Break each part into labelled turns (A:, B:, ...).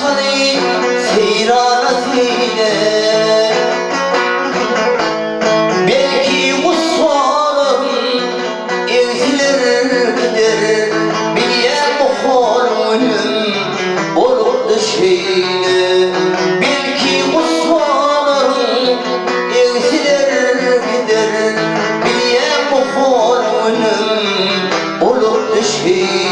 A: seni seyrana söyle. Belki usvalım ezilir gider, bilyen muhalüm olup da şeyle. Belki usvalım ezilir gider, bilyen muhalüm olup da şeyle.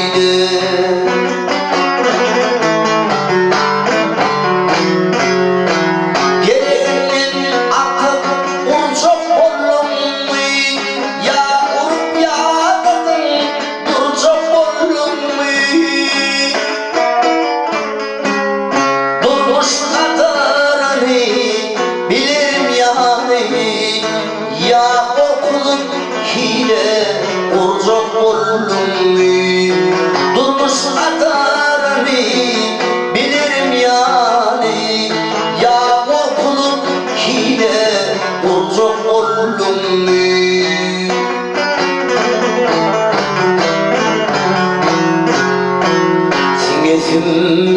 A: Ya okulun hile olacak oldum, durmuş kadarını bilirim yani. Ya okulun hile olacak oldum. Singesim